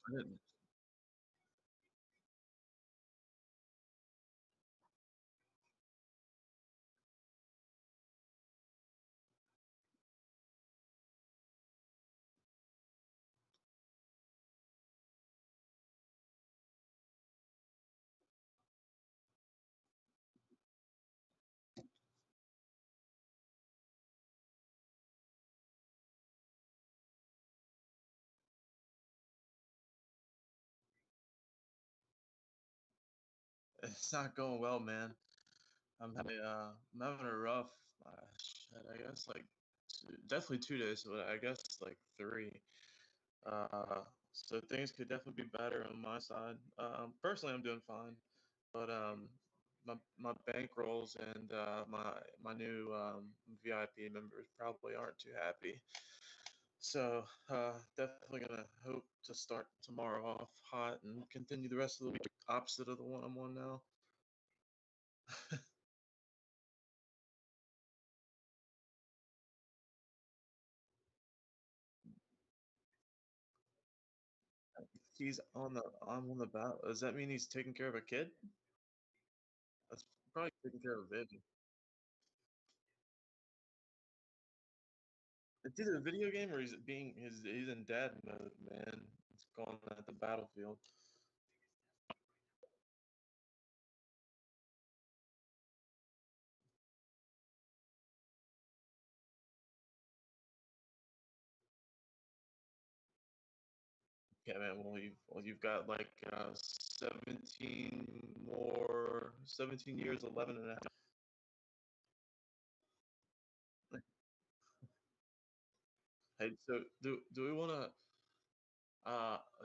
I didn't. It's not going well, man. I'm having a rough, shit, I guess like definitely 2 days, but I guess like three. So things could definitely be better on my side. Personally, I'm doing fine, but my bankrolls and my new VIP members probably aren't too happy. So definitely gonna hope to start tomorrow off hot and continue the rest of the week opposite of the one I'm on now. He's on the I'm on the battle. Does that mean he's taking care of a kid? That's probably taking care of a baby. It's either a video game or he's in dad mode, man. He's going at the battlefield. Yeah, man. You've got like 17 years, 11 and a half. Hey, so do we want to?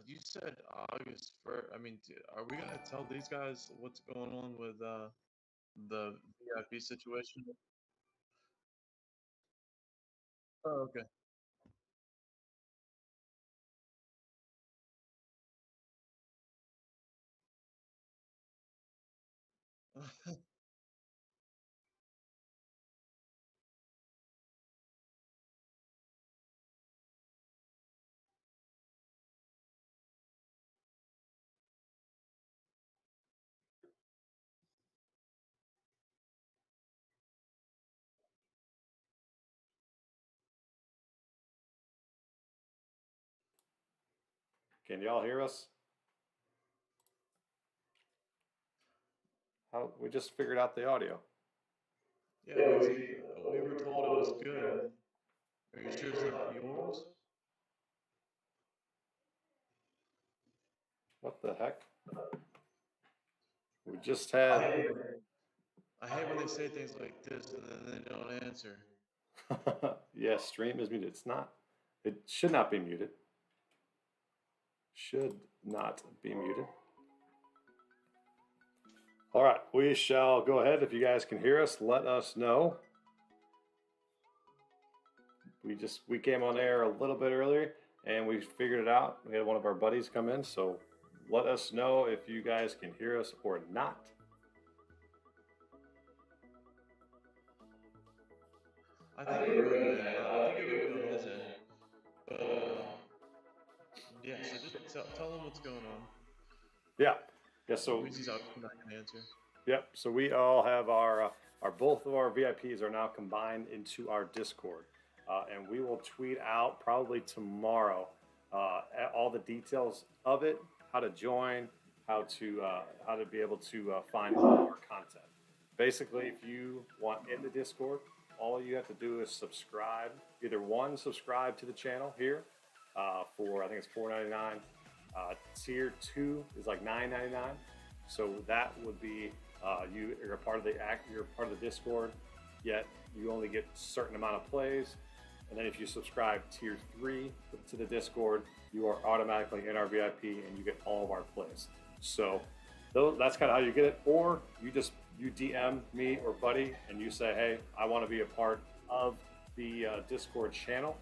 You said August 1st. I mean, are we gonna tell these guys what's going on with the VIP situation? Oh, okay. Can y'all hear us? How we just figured out the audio. Yeah, we were told it was good. Are you sure it's not yours? What the heck? We just I had. hate I hate when they say things like this and then they don't answer. Yes, stream is muted. It's not. It should not be muted. Should not be muted. All right, we shall go ahead. If you guys can hear us, let us know. We came on air a little bit earlier and we figured it out. We had one of our buddies come in, so let us know if you guys can hear us or not. I think we're good, man. I think it was good on his end. But yeah. So just tell them what's going on. Yeah, yeah. So Weezy's obviously not gonna answer. yep. So we all have our both of our VIPs are now combined into our Discord, and we will tweet out probably tomorrow all the details of it, how to join, how to be able to find all of our content. Basically, if you want in the Discord, all you have to do is subscribe. Either one, subscribe to the channel here for I think it's $4.99. Tier two is like $9.99. So that would be you're a part of the act, you're part of the Discord. Yet you only get a certain amount of plays, and then if you subscribe tier three to the Discord, you are automatically in our VIP and you get all of our plays. So that's kind of how you get it. Or you DM me or Buddy and you say, hey, I want to be a part of the Discord channel,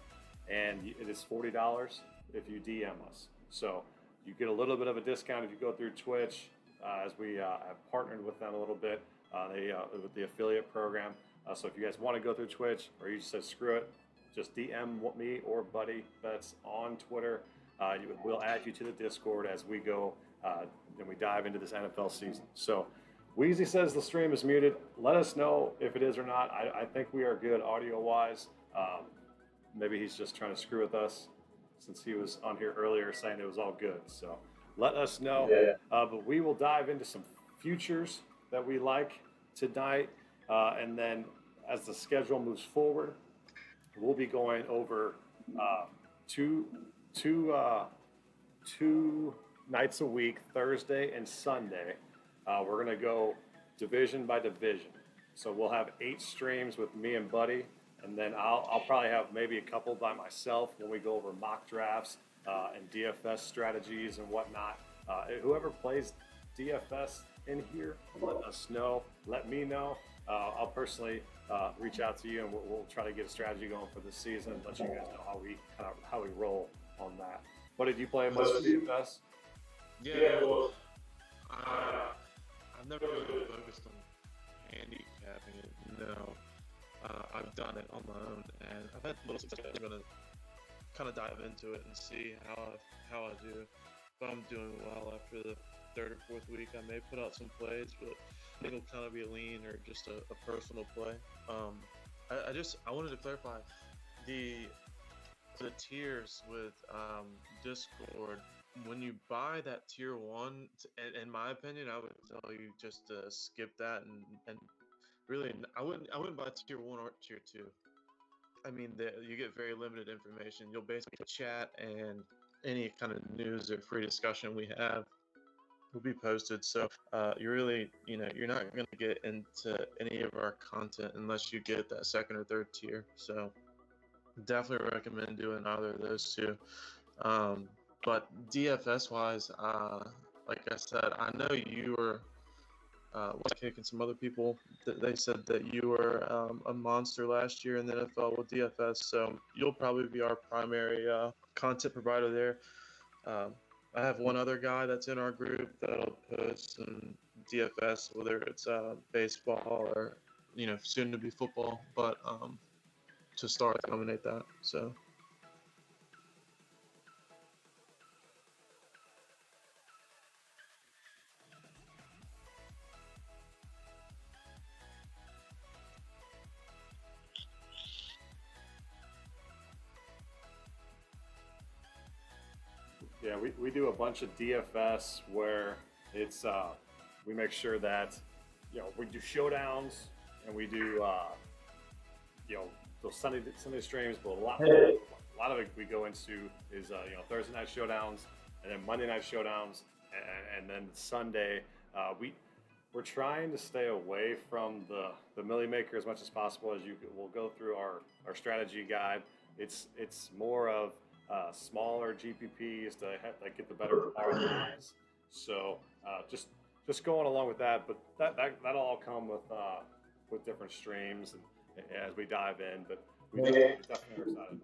and it is $40 if you DM us. So you get a little bit of a discount if you go through Twitch, as we have partnered with them a little bit with the affiliate program. So if you guys want to go through Twitch, or you just said screw it, just DM me or Buddy that's on Twitter. We'll add you to the Discord as we go and we dive into this NFL season. So Wheezy says the stream is muted. Let us know if it is or not. I think we are good audio-wise. Maybe he's just trying to screw with us since he was on here earlier saying it was all good. So let us know. Yeah. But we will dive into some futures that we like tonight. And then as the schedule moves forward, we'll be going over two nights a week, Thursday and Sunday. We're going to go division by division. So we'll have 8 streams with me and Buddy. And then I'll probably have maybe a couple by myself when we go over mock drafts and DFS strategies and whatnot. Whoever plays DFS in here, let us know. Let me know. I'll personally reach out to you, and we'll try to get a strategy going for this season. Let you guys know how we roll on that. What did you play much for DFS? Yeah, well, I've never really focused on handicapping it. No. I've done it on my own, and I've had little success. I'm gonna kind of dive into it and see how I do. If I'm doing well after the 3rd or 4th week, I may put out some plays, but I think it'll kind of be a lean or just a personal play. I wanted to clarify the tiers with Discord. When you buy that tier 1, in my opinion, I would tell you just to skip that and really, I wouldn't buy tier 1 or tier 2. I mean, you get very limited information. You'll basically chat, and any kind of news or free discussion we have will be posted. So you're really, you're not going to get into any of our content unless you get that 2nd or 3rd tier. So definitely recommend doing either of those two. But DFS wise, like I said, I know you were kicking some other people. They said that you were a monster last year in the NFL with DFS, so you'll probably be our primary content provider there. I have one other guy that's in our group that'll post some DFS, whether it's baseball or soon to be football, but to start dominate that. So. Yeah, we do a bunch of DFS where it's we make sure that we do showdowns and we do those Sunday streams, but a lot of it we go into is Thursday night showdowns and then Monday night showdowns and then Sunday we're trying to stay away from the Millie Maker as much as possible. We'll go through our strategy guide. It's more of smaller GPPs to get the better ROIs. So just going along with that, but that'll all come with different streams and as we dive in. But we definitely are excited.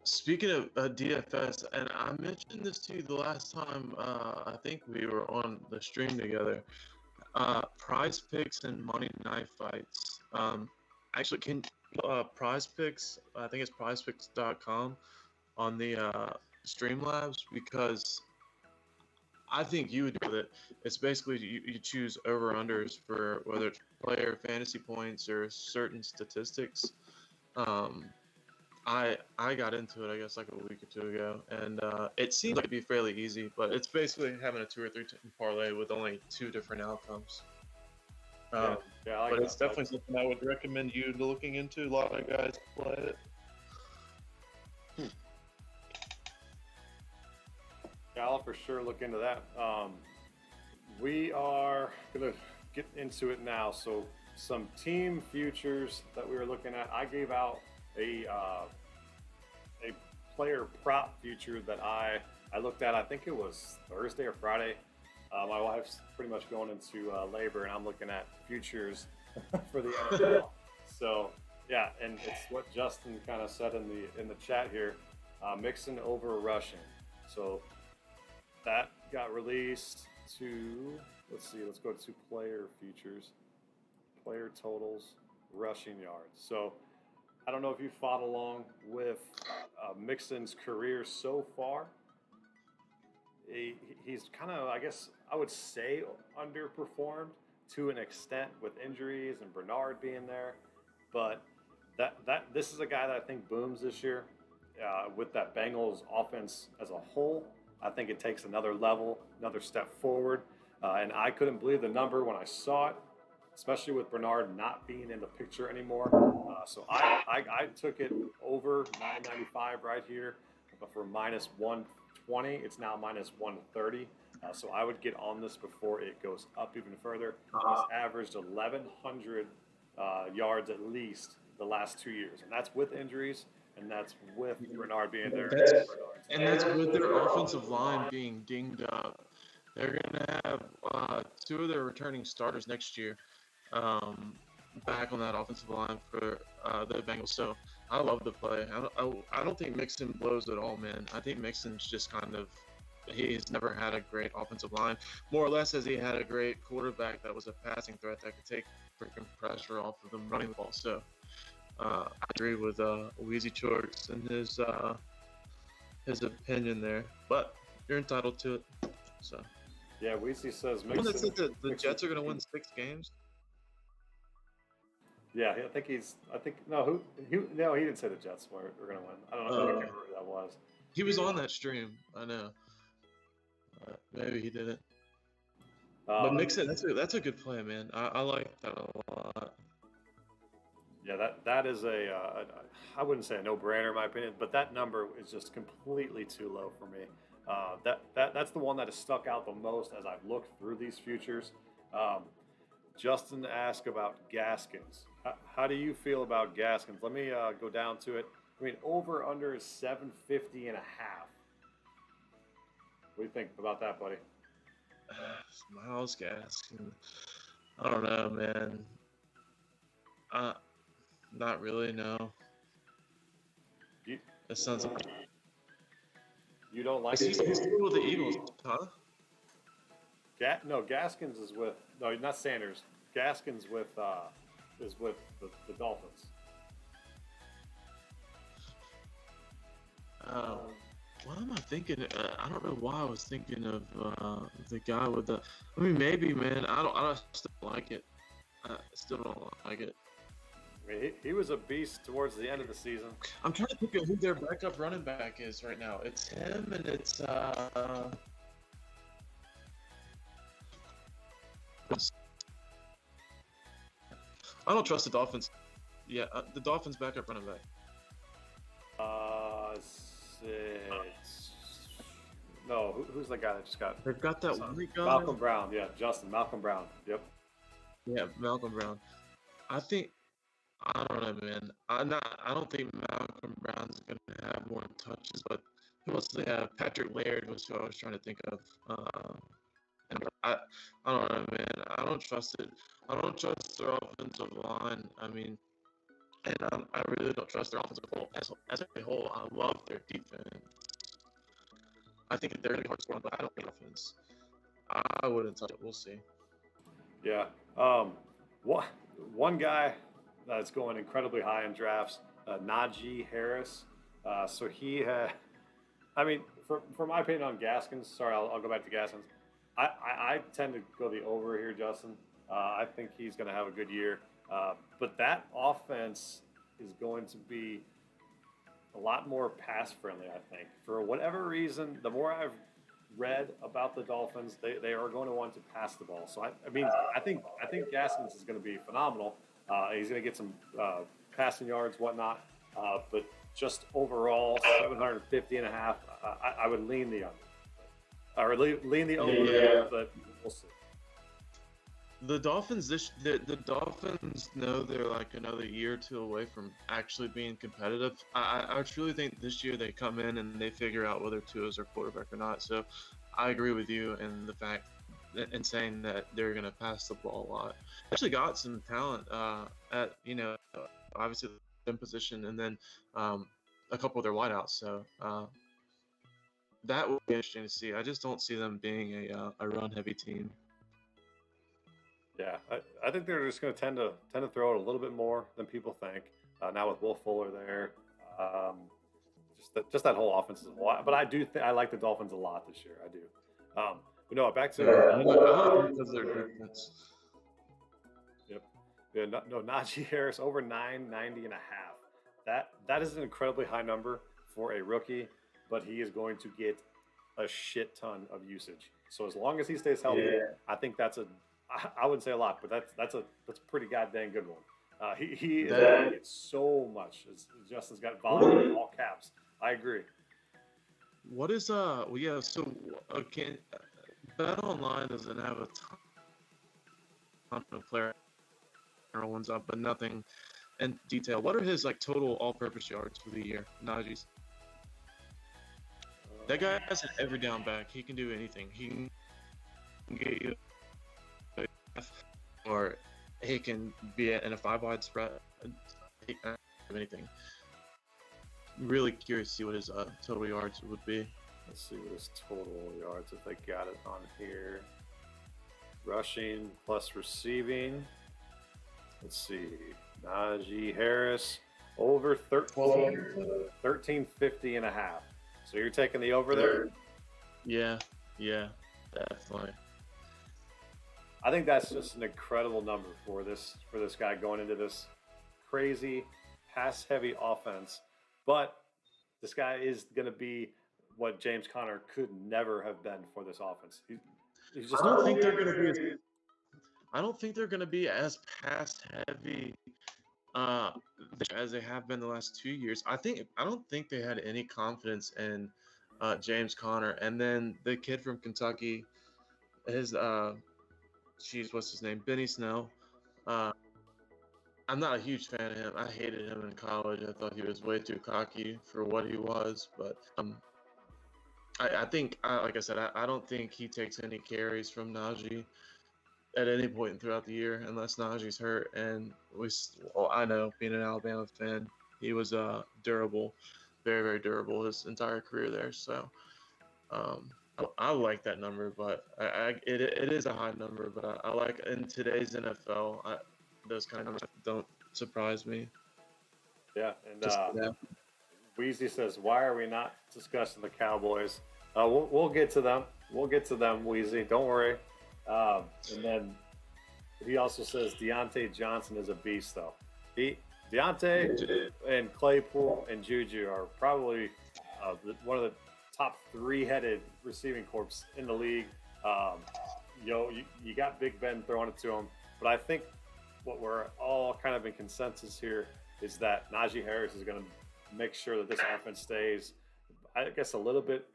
Speaking of DFS, and I mentioned this to you the last time I think we were on the stream together. Prize Picks and Money Night Fights. Actually, can Prize Picks? I think it's PrizePicks.com. on the Streamlabs, because I think you would do with it. It's basically you choose over-unders for whether it's player fantasy points or certain statistics. I got into it, I guess, like a week or 2 ago, and it seems like it'd be fairly easy, but it's basically having a 2 or 3 parlay with only 2 different outcomes. I like but it's definitely something I would recommend you looking into. A lot of guys play it. I'll for sure look into that. We are going to get into it now. So some team futures that we were looking at. I gave out a player prop future that I looked at. I think it was Thursday or Friday. My wife's pretty much going into labor, and I'm looking at futures for the NFL. So yeah, and it's what Justin kind of said in the chat here. Mixon over rushing. So that got released to, let's go to player features, player totals, rushing yards. So I don't know if you fought along with Mixon's career so far, he's kind of, I guess I would say, underperformed to an extent with injuries and Bernard being there. But that this is a guy that I think booms this year with that Bengals offense as a whole. I think it takes another level, another step forward. And I couldn't believe the number when I saw it, especially with Bernard not being in the picture anymore. So I took it over 995 right here, but for minus 120, it's now minus 130. So I would get on this before it goes up even further. He's averaged 1,100 yards at least the last 2 years, and that's with injuries, and that's with Bernard being there. That's with their offensive line being dinged up. They're going to have two of their returning starters next year back on that offensive line for the Bengals. So I love the play. I don't think Mixon blows at all, man. I think Mixon's just kind of, he's never had a great offensive line, more or less as he had a great quarterback that was a passing threat that could take freaking pressure off of them running the ball. So I agree with Weezy Chorks and his opinion there, but you're entitled to it. So yeah, Weezy says Mixon. That said the Jets are going to win 6 games. Yeah, I think no, he didn't say the Jets were going to win. I don't know. I can't remember who that was. He was on that stream. I know. Maybe he didn't. But Mixon, that's a good play, man. I like that a lot. Yeah, that is I wouldn't say a no-brainer in my opinion, but that number is just completely too low for me. That's the one that has stuck out the most as I've looked through these futures. Justin asked about Gaskins. How do you feel about Gaskins? Let me go down to it. I mean, over under is 750 and a half. What do you think about that, buddy? Myles Gaskin. I don't know, man. Not really, no. That sounds like... You don't like it? He's still with the Eagles, huh? No, Gaskins is with... No, not Sanders. Gaskins is with the Dolphins. What am I thinking? I don't know why I was thinking of the guy with the... I mean, maybe, man. I still don't like it. I still don't like it. I mean, he was a beast towards the end of the season. I'm trying to think of who their backup running back is right now. It's him, and it's I don't trust the Dolphins. Yeah, the Dolphins backup running back. No, who's the guy that just got? They've got that one guy. Malcolm Brown. Yeah, Malcolm Brown. Yep. Yeah, Malcolm Brown. I don't know, man. I don't think Malcolm Brown's gonna have more touches, but who else do they have? Patrick Laird was who I was trying to think of. And I don't know, man. I don't trust it. I don't trust their offensive line. I mean, and I really don't trust their offensive whole as a whole. I love their defense. I think they're gonna be hard to score, but I don't think offense. I wouldn't touch it. We'll see. Yeah. One guy that's going incredibly high in drafts, Najee Harris. So he had, I mean, for my opinion on Gaskins, sorry, I'll go back to Gaskins. I tend to go the over here, Justin. I think he's going to have a good year. But that offense is going to be a lot more pass friendly, I think. For whatever reason, the more I've read about the Dolphins, they are going to want to pass the ball. So I think Gaskins is going to be phenomenal. He's going to get some passing yards, whatnot. But just overall, 750 and a half, I would lean the under. Or lean the over, but we'll see. The Dolphins, the Dolphins know they're like another year or two away from actually being competitive. I truly think this year they come in and they figure out whether Tua is their quarterback or not. So I agree with you in the fact in saying that they're going to pass the ball a lot. They actually got some talent at obviously the position, and then a couple of their wideouts. So that will be interesting to see. I just don't see them being a run-heavy team. Yeah, I think they're just going to tend to throw it a little bit more than people think. Now with Will Fuller there, just that whole offense is a lot. But I like the Dolphins a lot this year. I do. But no, back to I like because of their defense. yep. Yeah, no, Najee Harris over 990 and a half. That is an incredibly high number for a rookie, but he is going to get a shit ton of usage. So as long as he stays healthy, I think that's I wouldn't say a lot, but that's a pretty goddamn good one. He is going to get so much. As Justin's got volume in all caps. I agree. What is well, yeah, so okay, Bet Online doesn't have a ton of player ones up, but nothing in detail. What are his like total all-purpose yards for the year, Najee's? That guy has an every down back. He can do anything. He can get you or he can be in a 5 wide spread. He can do anything. Really curious to see what his total yards would be. Let's see what his total yards, if they got it on here. Rushing plus receiving. Let's see. Najee Harris over 1350 and a half. So you're taking the over there? Yeah, definitely. I think that's just an incredible number for this guy going into this crazy pass heavy offense. But this guy is going to be what James Conner could never have been for this offense. He's just I don't think they're going to be as pass heavy as they have been the last 2 years. I don't think they had any confidence in James Conner, and then the kid from Kentucky, his what's his name, Benny Snell. I'm not a huge fan of him. I hated him in college. I thought he was way too cocky for what he was. But I think, like I said, I don't think he takes any carries from Najee at any point throughout the year unless Najee's hurt. And I know, being an Alabama fan, he was durable, very, very durable his entire career there. So I like that number, but it is a high number. But I like in today's NFL, those kind of numbers don't surprise me. Yeah, and Weezy says, "Why are we not discussing the Cowboys?" We'll get to them. We'll get to them, Weezy. Don't worry. And then he also says Deontay Johnson is a beast, though. Deontay and Claypool and Juju are probably one of the top three-headed receiving corps in the league. You got Big Ben throwing it to him, but I think what we're all kind of in consensus here is that Najee Harris is going to make sure that this offense stays, I guess, a little bit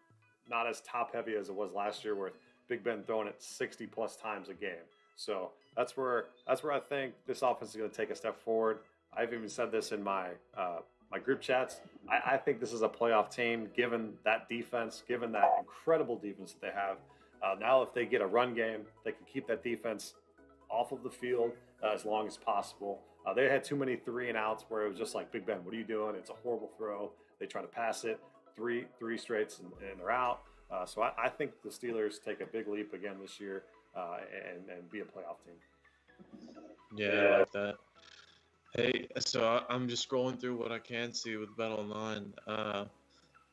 not as top-heavy as it was last year, where Big Ben throwing it 60-plus times a game. So that's where I think this offense is going to take a step forward. I've even said this in my my group chats. I think this is a playoff team, given that defense, given that incredible defense that they have. Now, if they get a run game, they can keep that defense off of the field as long as possible. They had too many 3-and-outs where it was just like, Big Ben, what are you doing? It's a horrible throw. They try to pass it, three straights, and they're out. So I think the Steelers take a big leap again this year and be a playoff team. Yeah, I like that. Hey, so I'm just scrolling through what I can see with Bet Online.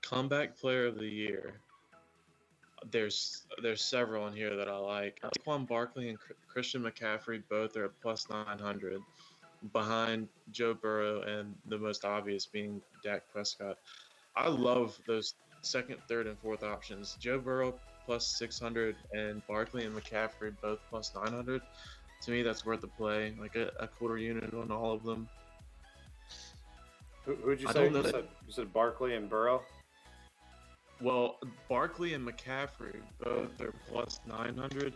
Comeback Player of the Year. There's several in here that I like. Saquon Barkley and Christian McCaffrey both are at plus 900, behind Joe Burrow and the most obvious being Dak Prescott. I love those second, third, and fourth options. Joe Burrow plus 600 and Barkley and McCaffrey both plus 900. To me, that's worth the play. Like a quarter unit on all of them. Who'd you say? You said Barkley and Burrow? Well, Barkley and McCaffrey both are plus 900.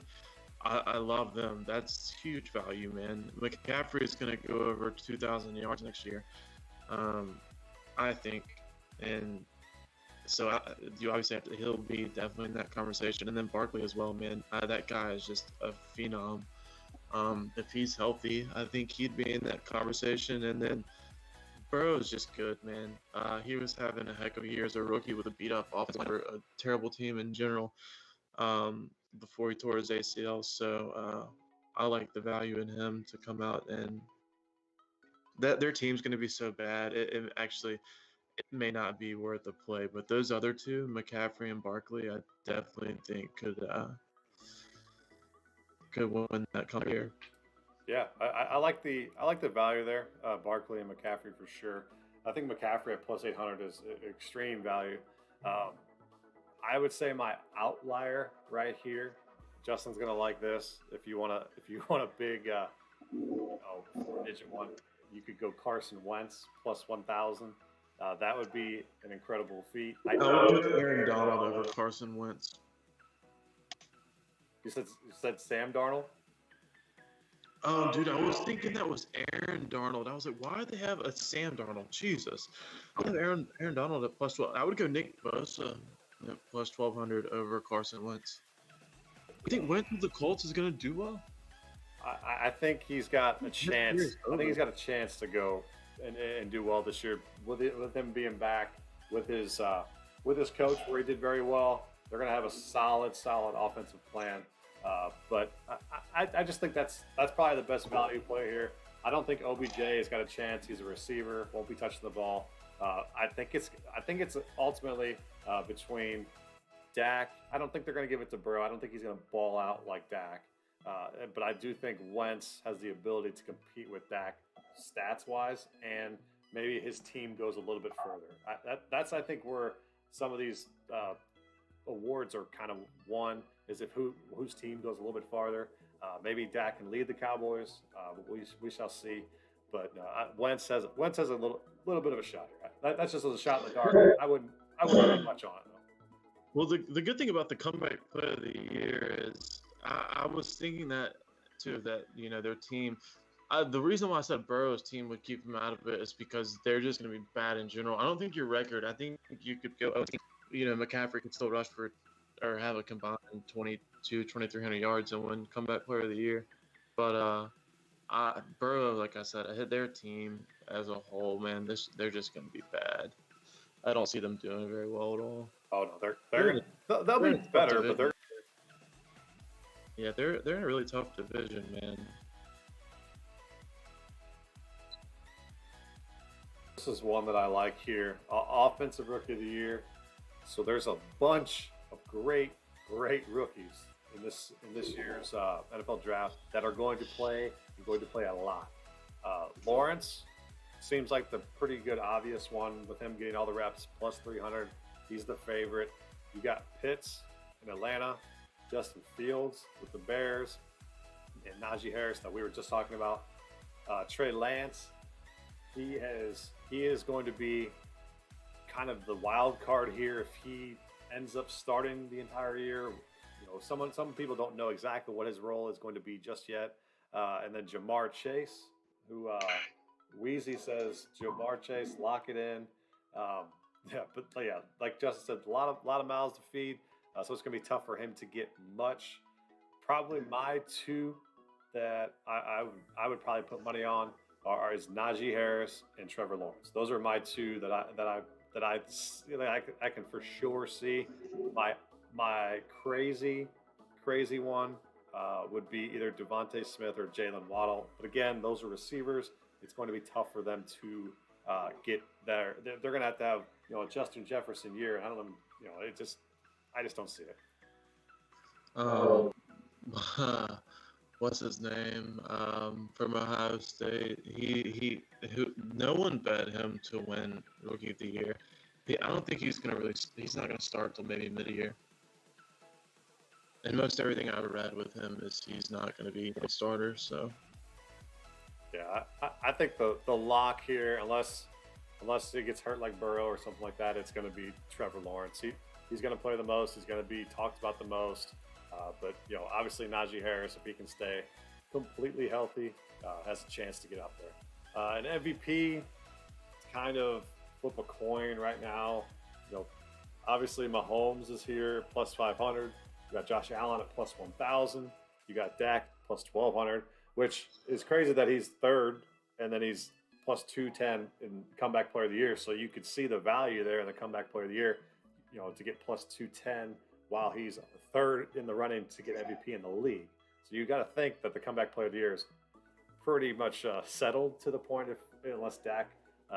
I love them. That's huge value, man. McCaffrey is going to go over 2,000 yards next year, I think. And so you obviously he'll be definitely in that conversation. And then Barkley as well, man. That guy is just a phenom. If he's healthy, I think he'd be in that conversation. And then Burrow is just good, man. He was having a heck of a year as a rookie with a beat-up offense, a terrible team in general, before he tore his ACL. So I like the value in him to come out, and that their team's going to be so bad. It actually, it may not be worth a play. But those other two, McCaffrey and Barkley, I definitely think could win that come here. Yeah, I like the value there. Barkley and McCaffrey for sure. I think McCaffrey at plus 800 is extreme value. Um, I would say my outlier right here. Justin's gonna like this. If you want a big four-digit one, you could go Carson Wentz plus 1,000. That would be an incredible feat. I I know would take Aaron Donald over Carson Wentz. you said Sam Darnold. Oh, dude, I was thinking that was Aaron Darnold. I was like, why do they have a Sam Darnold? Jesus. I have Aaron Donald at plus 12. I would go Nick Bosa at plus 1,200 over Carson Wentz. You think Wentz with the Colts is going to do well? I think he's got a chance. I think he's got a chance to go and do well this year with him being back with his coach where he did very well. They're going to have a solid offensive plan. But I just think that's probably the best value play here. I don't think OBJ has got a chance. He's a receiver, won't be touching the ball. I think it's ultimately between Dak. I don't think they're going to give it to Burrow. I don't think he's going to ball out like Dak. But I do think Wentz has the ability to compete with Dak stats wise, and maybe his team goes a little bit further. That's I think where some of these awards are kind of won is if whose team goes a little bit farther. Maybe Dak can lead the Cowboys. We shall see. But Wentz has a little bit of a shot here. That's just a shot in the dark. I wouldn't bet much on it. Well, the good thing about the comeback play of the year is I was thinking that too, that their team. The reason why I said Burrow's team would keep them out of it is because they're just going to be bad in general. I don't think your record. I think you could go. McCaffrey could still rush for or have a combined 2,300 yards and win comeback player of the year. But Burrow, like I said, I hit their team as a whole. Man, they're just going to be bad. I don't see them doing very well at all. Oh no, they'll be better, but they're in a really tough division, man. This is one that I like here. Offensive Rookie of the Year. So there's a bunch of great rookies in this year's NFL draft that are going to play a lot. Lawrence seems like the pretty good obvious one with him getting all the reps plus 300. He's the favorite. You got Pitts in Atlanta, Justin Fields with the Bears, and Najee Harris that we were just talking about. Trey Lance, he is going to be kind of the wild card here if he ends up starting the entire year. Some people don't know exactly what his role is going to be just yet. And then Jamar Chase, who Wheezy says Jamar Chase, lock it in. Like Justin said, a lot of mouths to feed. So it's gonna be tough for him to get much. Probably my two that I would probably put money on is Najee Harris and Trevor Lawrence. Those are my two that I can for sure see. My crazy one would be either Devontae Smith or Jalen Waddle. But again, those are receivers. It's going to be tough for them to get there. They're going to have a Justin Jefferson year. I don't know. I just don't see it. What's his name? From Ohio State. No one bet him to win Rookie of the Year. I don't think he's not gonna start until maybe mid-year. And most everything I've read with him is he's not gonna be a starter. So yeah, I think the lock here, unless he gets hurt like Burrow or something like that, it's gonna be Trevor Lawrence. He's gonna play the most. He's gonna be talked about the most. But obviously Najee Harris, if he can stay completely healthy, has a chance to get up there. An MVP, kind of flip a coin right now. Obviously Mahomes is here plus 500. You got Josh Allen at plus 1,000. You got Dak plus 1,200, which is crazy that he's third and then he's plus 210 in comeback player of the year. So you could see the value there in the comeback player of the year, to get plus 210 while he's third in the running to get MVP in the league. So you got to think that the comeback player of the year is pretty much settled to the point unless Dak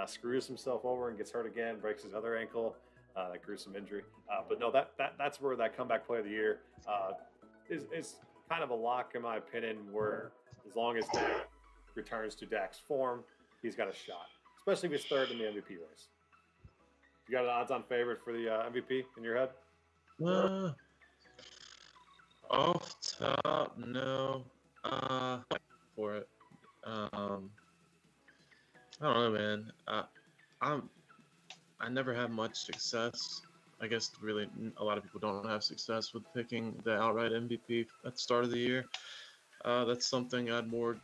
screws himself over and gets hurt again, breaks his other ankle. That gruesome injury. But no, that's where that comeback player of the year is kind of a lock in my opinion. Where as long as Dak returns to Dak's form, he's got a shot, especially if he's third in the MVP race. You got an odds-on favorite for the MVP in your head? Off top, no. For it. I don't know, man. I never had much success. I guess really a lot of people don't have success with picking the outright MVP at the start of the year. That's something I'd more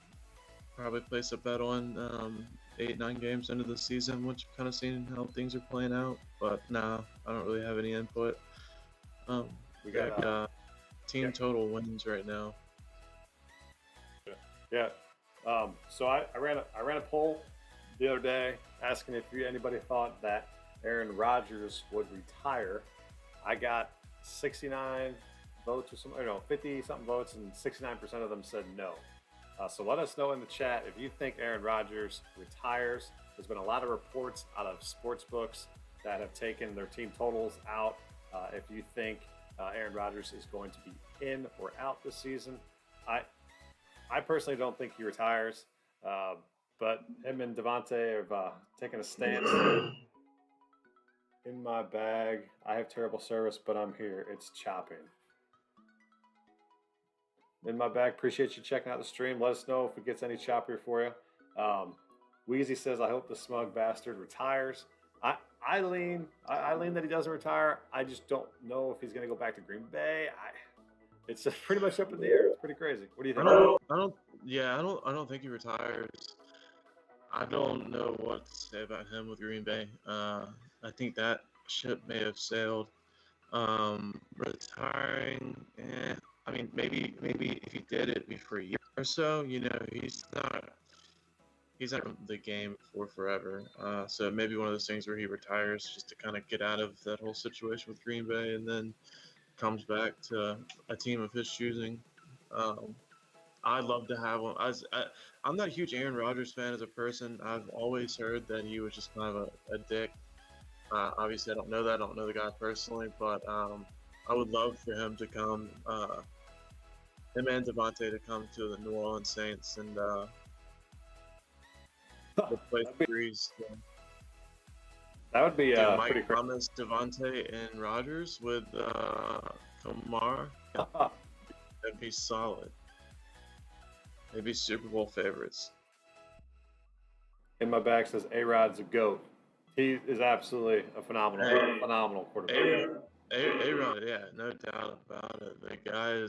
probably place a bet on 8-9 games into the season, which kind of seeing how things are playing out. But no, I don't really have any input. We got team total wins right now. Yeah. So I ran a poll the other day asking if anybody thought that Aaron Rodgers would retire. I got 69 votes or something, 50 something votes, and 69% of them said no. So let us know in the chat if you think Aaron Rodgers retires. There's been a lot of reports out of sports books that have taken their team totals out. If you think Aaron Rodgers is going to be in or out this season, I personally don't think he retires. But him and Devontae have taken a stance. In my bag, I have terrible service, but I'm here. It's chopping. In my bag, appreciate you checking out the stream. Let us know if it gets any choppier for you. Wheezy says, I hope the smug bastard retires. I lean that he doesn't retire. I just don't know if he's going to go back to Green Bay. It's just pretty much up in the air. It's pretty crazy. What do you think? I don't think he retires. I don't know what to say about him with Green Bay. I think that ship may have sailed. Retiring, I mean, maybe if he did it for a year or so, he's not in the game for forever. So maybe one of those things where he retires just to kind of get out of that whole situation with Green Bay, and then comes back to a team of his choosing. I'd love to have him. I'm not a huge Aaron Rodgers fan as a person. I've always heard that he was just kind of a dick. Obviously, I don't know that. I don't know the guy personally, but I would love for him to come, him and Devontae to come to the New Orleans Saints and replace Breeze. That would be Mike pretty crazy. Thomas, Devontae, and Rodgers with Kamar. That'd be solid. They'd be Super Bowl favorites. In my bag says A-Rod's a GOAT. He is absolutely a phenomenal quarterback. A-Rod, yeah, no doubt about it. The guy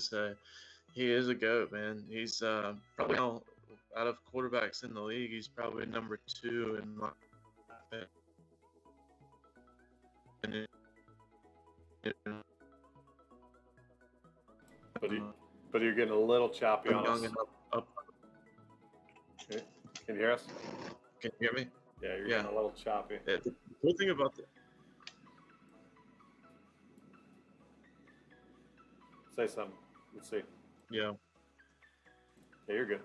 he is a GOAT, man. He's probably out of quarterbacks in the league, he's probably number 2 in my opinion. But you're getting a little choppy on us. Up. Can you hear us? Can you hear me? Yeah, you're getting a little choppy. Yeah, the cool thing about Say something. Let's see. Yeah, you're good.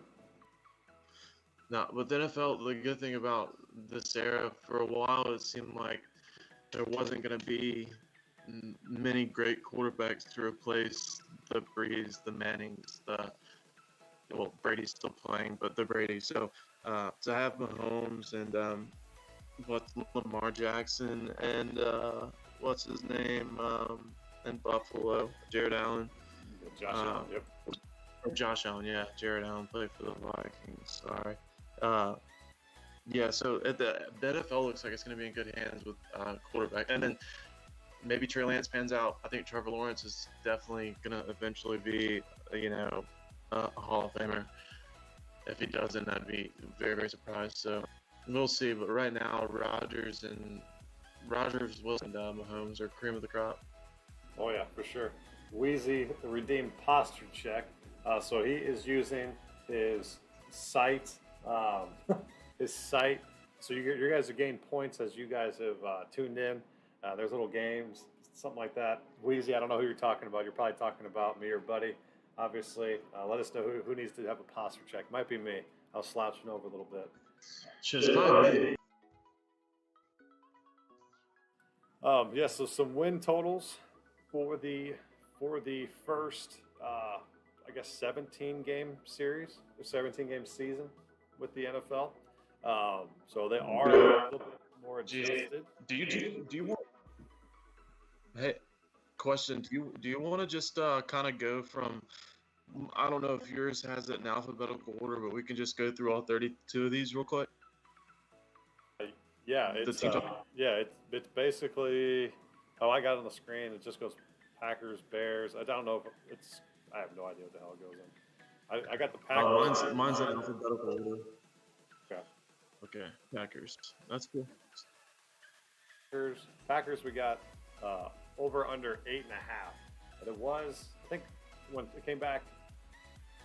No, but the NFL, the good thing about this era, for a while, it seemed like there wasn't going to be many great quarterbacks to replace the Breeze, the Mannings, Brady's still playing, but the Brady. So to have Mahomes and Lamar Jackson and what's his name in Buffalo, Jared Allen. Josh Allen, yep. Or Josh Allen, yeah. Jared Allen played for the Vikings. Sorry. So the NFL looks like it's going to be in good hands with quarterback. And then maybe Trey Lance pans out. I think Trevor Lawrence is definitely going to eventually be, a Hall of Famer. If he doesn't, I'd be very, very surprised. So we'll see. But right now, Rodgers, Wilson, and Mahomes are cream of the crop. Oh, yeah, for sure. Wheezy redeemed posture check. So he is using his site. So you guys are gaining points as you guys have tuned in. There's little games, something like that. Wheezy, I don't know who you're talking about. You're probably talking about me or Buddy. Obviously, let us know who needs to have a posture check. Might be me. I was slouching over a little bit. Just fine. Yeah, so some win totals for the first, I guess, 17 game series or 17 game season with the NFL. So they are a little bit more Geez, adjusted. do you want? Hey, question. Do you want to just kind of go from? I don't know if yours has it in alphabetical order, but we can just go through all 32 of these real quick. Yeah, The it's teams. it's basically. Oh, I got it on the screen. It just goes Packers, Bears. I don't know if it's. I have no idea what the hell it goes in. I got the Packers. Mine's in alphabetical order. Okay. Okay, Packers. That's cool. Packers. We got over under 8.5. And it was, I think, when it came back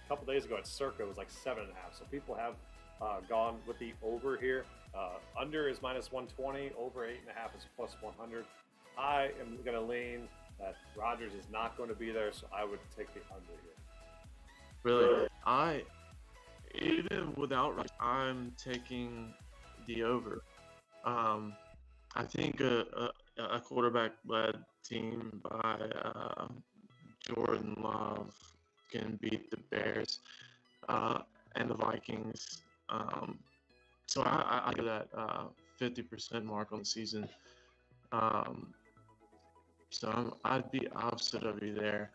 a couple days ago at Circa, it was like 7.5. So people have gone with the over here. Under is minus 120. Over 8.5 is plus 100. I am going to lean that Rodgers is not going to be there, so I would take the under here. Really, even without Rodgers, I'm taking the over. I think a quarterback-led team by Jordan Love can beat the Bears and the Vikings. So I give that 50% mark on the season. So I'd be opposite of you there.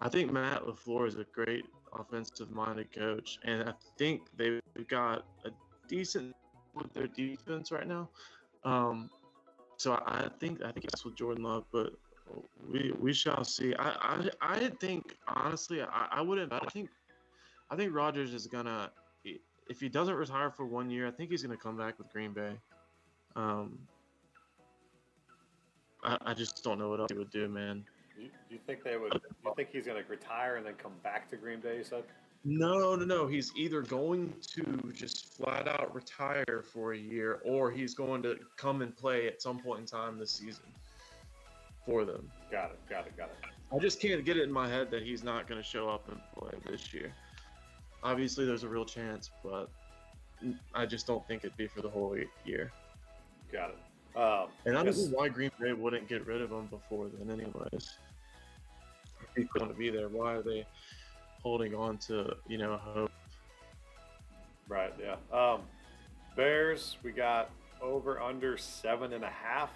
I think Matt LaFleur is a great offensive-minded coach, and I think they've got a decent with their defense right now. So I think that's with Jordan Love, but we shall see. I think honestly I wouldn't. I think Rodgers is gonna, if he doesn't retire for 1 year, I think he's gonna come back with Green Bay. I just don't know what else he would do, man. Do you think they would? Do you think he's going to retire and then come back to Green Bay? You said. No. He's either going to just flat out retire for a year, or he's going to come and play at some point in time this season for them. Got it. I just can't get it in my head that he's not going to show up and play this year. Obviously, there's a real chance, but I just don't think it'd be for the whole year. Got it. And I don't know why Green Bay wouldn't get rid of him before then, anyways. If he's going to be there, why are they holding on to hope? Right. Yeah. Bears. We got over under 7.5.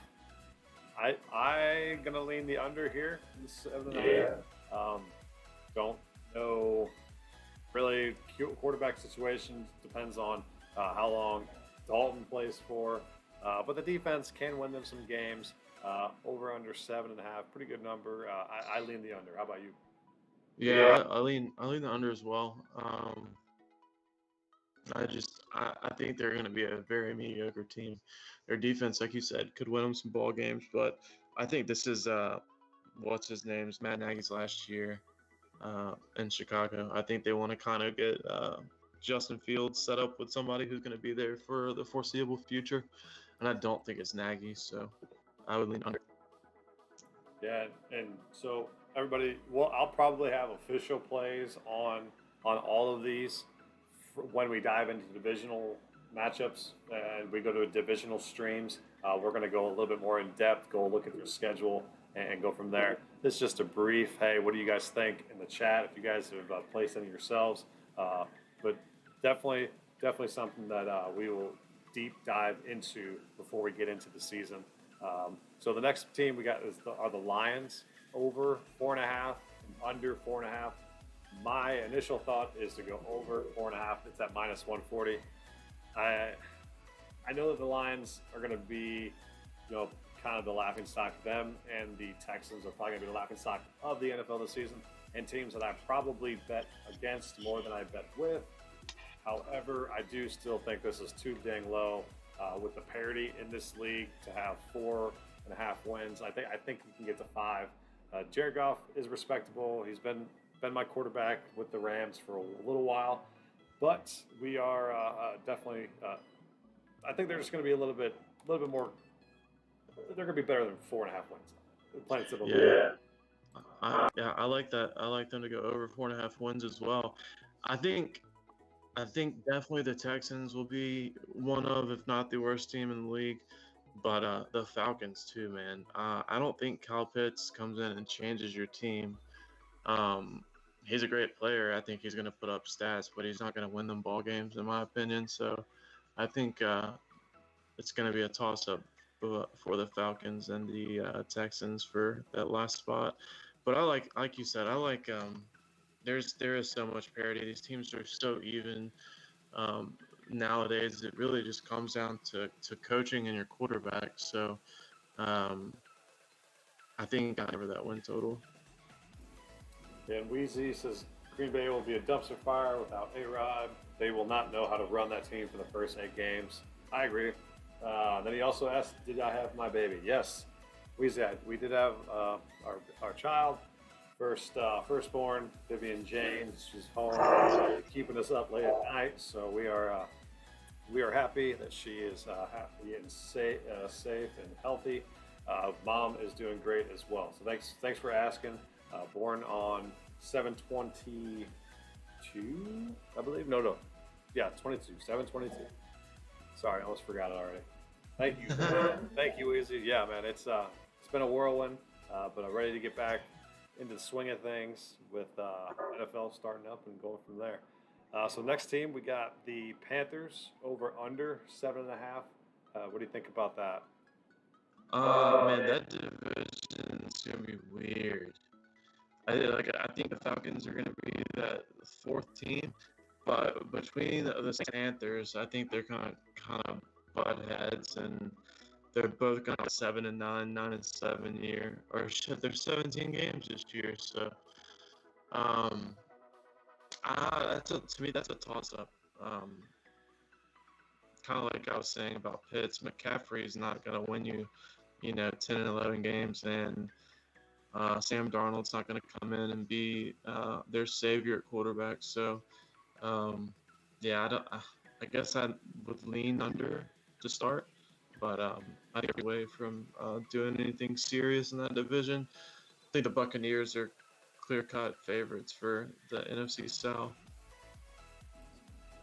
I gonna lean the under here. 7.5. Don't know. Really, quarterback situations depends on how long Dalton plays for. But the defense can win them some games. Over under 7.5, pretty good number. I lean the under. How about you? Yeah, I lean the under as well. I think they're going to be a very mediocre team. Their defense, like you said, could win them some ball games, but I think this is what's his name's Matt Nagy's last year in Chicago. I think they want to kind of get Justin Fields set up with somebody who's going to be there for the foreseeable future. And I don't think it's Nagy, so I would lean under. Yeah, and so everybody, well, I'll probably have official plays on all of these when we dive into divisional matchups and we go to divisional streams. We're going to go a little bit more in depth, go look at their schedule, and go from there. This is just a brief, hey, what do you guys think in the chat? If you guys have placed any yourselves, but definitely something that we will deep dive into before we get into the season. So the next team we got are the Lions, over 4.5, under 4.5. My initial thought is to go over 4.5. It's at minus 140. I know that the Lions are going to be, kind of the laughingstock. Them and the Texans are probably going to be the laughingstock of the NFL this season, and teams that I probably bet against more than I bet with. However, I do still think this is too dang low with the parity in this league to have 4.5 wins. I think he can get to 5. Jared Goff is respectable. He's been my quarterback with the Rams for a little while, but we are definitely. I think they're just going to be a little bit more. They're going to be better than 4.5 wins. Plain simple. Yeah. I like that. I like them to go over 4.5 wins as well. I think definitely the Texans will be one of, if not the worst team in the league. But the Falcons too, man. I don't think Kyle Pitts comes in and changes your team. Um, he's a great player. I think he's going to put up stats, but he's not going to win them ball games, in my opinion. So I think it's going to be a toss-up for the Falcons and the Texans for that last spot. But like you said, I like. There is so much parity. These teams are so even. Um, Nowadays, it really just comes down to coaching and your quarterback. So um, I think I cover that win total. And Weezy says Green Bay will be a dumpster fire without A Rod. They will not know how to run that team for the first 8 games. I agree. Then he also asked, "Did I have my baby?" Yes, Weezy, we did have our child, firstborn, Vivian James. She's home, keeping us up late at night. So we are happy that she is happy and safe and healthy. Mom is doing great as well. So thanks for asking. Born on 7/22, I believe. No, yeah, 22, 7/22. Sorry, I almost forgot it already. Thank you, thank you, Easy. Yeah, man, it's been a whirlwind, but I'm ready to get back into the swing of things with NFL starting up and going from there. So next team, we got the Panthers over under 7.5. What do you think about that? Man, that division is gonna be weird. I think the Falcons are gonna be that fourth team, but between the Panthers, I think they're kind of butt heads, and they're both gonna have 7-9, 9-7 year, or shit. There's 17 games this year, so um, to me that's a toss up. Um, kind of like I was saying about Pitts, McCaffrey is not gonna win you, 10 and 11 games, and Sam Darnold's not going to come in and be their savior at quarterback. So, um, yeah, I guess I would lean under to start, but I think away from doing anything serious in that division. I think the Buccaneers are clear-cut favorites for the NFC South.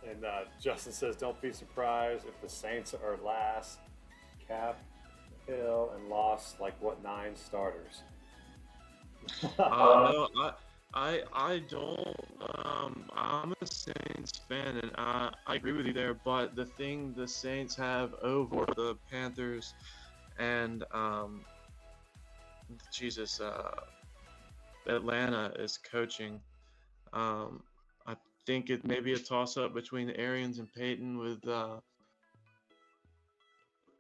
And Justin says, "Don't be surprised if the Saints are last, Cap, Hill, and lost like what 9 starters." No, I don't. I'm a Saints fan, and I agree with you there. But the thing the Saints have over the Panthers and Jesus, Atlanta is coaching. I think it may be a toss up between Arians and Peyton, with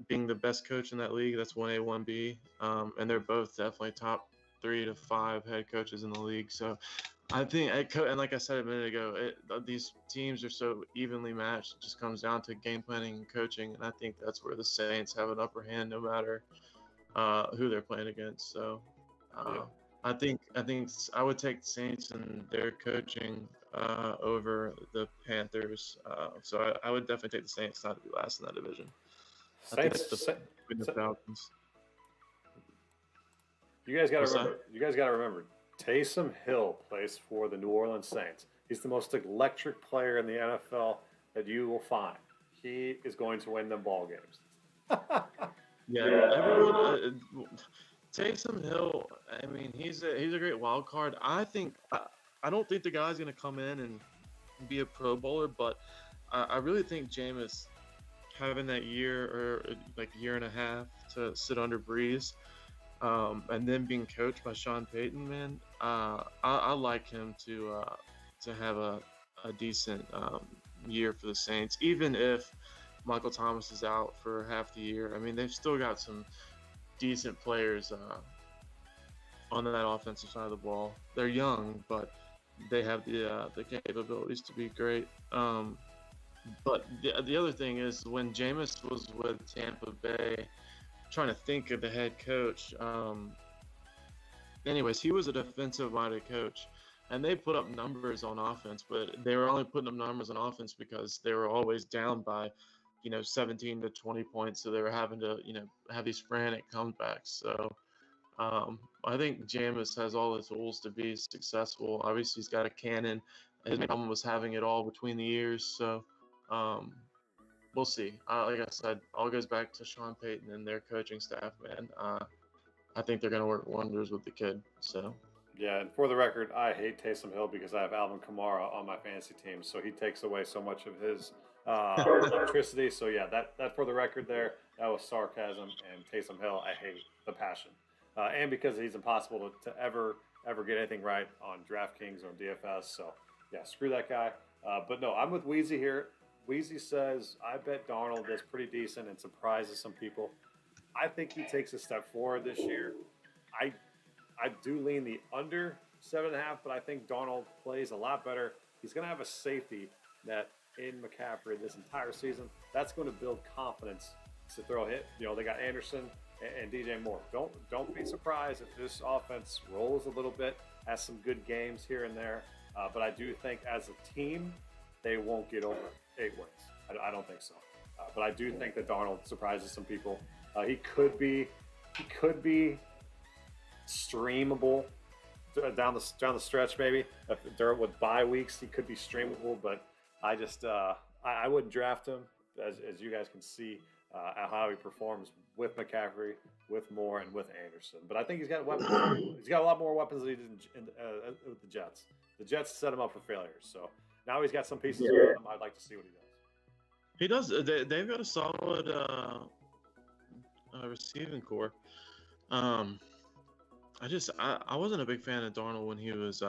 being the best coach in that league. That's 1A, 1B. And they're both definitely top 3 to 5 head coaches in the league. So I think, and like I said a minute ago, these teams are so evenly matched. It just comes down to game planning and coaching. And I think that's where the Saints have an upper hand no matter who they're playing against. So Yeah. I think I would take the Saints and their coaching over the Panthers. So I would definitely take the Saints not to be last in that division. I think Saints, it's between the Falcons. you guys got to What's that? remember. You guys got to remember. Taysom Hill plays for the New Orleans Saints. He's the most electric player in the NFL that you will find. He is going to win them ball games. Yeah, everyone. Taysom Hill. I mean, he's a great wild card. I don't think the guy's gonna come in and be a Pro Bowler, but I really think Jameis having that year or like year and a half to sit under Breeze, and then being coached by Sean Payton, man, I like him to have a decent year for the Saints, even if Michael Thomas is out for half the year. I mean, they've still got some decent players on that offensive side of the ball. They're young, but they have the capabilities to be great. But the other thing is, when Jameis was with Tampa Bay, trying to think of the head coach. Anyways, he was a defensive-minded coach, and they put up numbers on offense, but they were only putting up numbers on offense because they were always down by, 17 to 20 points. So they were having to, have these frantic comebacks. So I think Jameis has all the tools to be successful. Obviously, he's got a cannon. His problem was having it all between the ears. So um, we'll see. Like I said, all goes back to Sean Payton and their coaching staff, man. I think they're going to work wonders with the kid. So Yeah, and for the record, I hate Taysom Hill because I have Alvin Kamara on my fantasy team, so he takes away so much of his electricity. So yeah, that for the record there, that was sarcasm. And Taysom Hill, I hate the passion, and because he's impossible to ever get anything right on DraftKings or DFS. So yeah, screw that guy. But no, I'm with Wheezy here. Wheezy says I bet Darnold does pretty decent and surprises some people. I think he takes a step forward this year. I I do lean the under 7.5, but I think Darnold plays a lot better. He's going to have a safety net in McCaffrey this entire season. That's going to build confidence to throw a hit. You know, they got Anderson and DJ Moore. Don't be surprised if this offense rolls a little bit, has some good games here and there. But I do think as a team, they won't get over 8 wins. I don't think so. But I do think that Darnold surprises some people. He could be streamable down the stretch, maybe. With bye weeks, he could be streamable, but I just I wouldn't draft him, as you guys can see how he performs with McCaffrey, with Moore, and with Anderson. But I think he's got weapons. He's got a lot more weapons than he did with the Jets. The Jets set him up for failure. So now he's got some pieces with him. I'd like to see what he does. He does. They've got a solid receiving core. I wasn't a big fan of Darnold when he was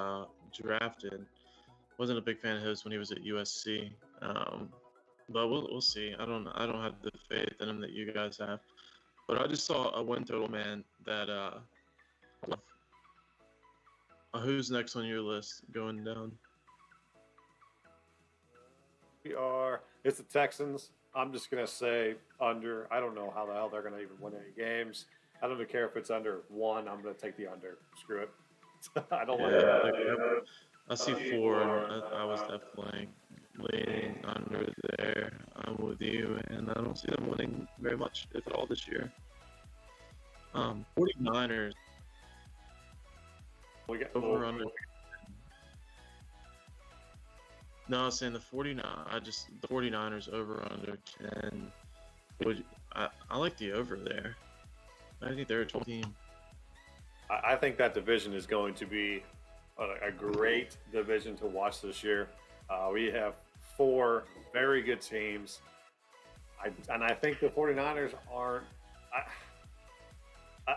drafted. Wasn't a big fan of his when he was at USC. But we'll see. I don't have the faith in him that you guys have. But I just saw a win total, man. That who's next on your list going down? It's the Texans. I'm just going to say under. I don't know how the hell they're going to even win any games. I don't even care if it's under 1. I'm going to take the under. Screw it. I don't like that. I see 4, and I was definitely leaning under there. I'm with you, and I don't see them winning very much, if at all, this year. 49ers. Over under. No, I was saying the 49ers over under 10. I like the over there. I think they're a 12 team. I think that division is going to be a great division to watch this year. We have 4 very good teams. I think the 49ers aren't.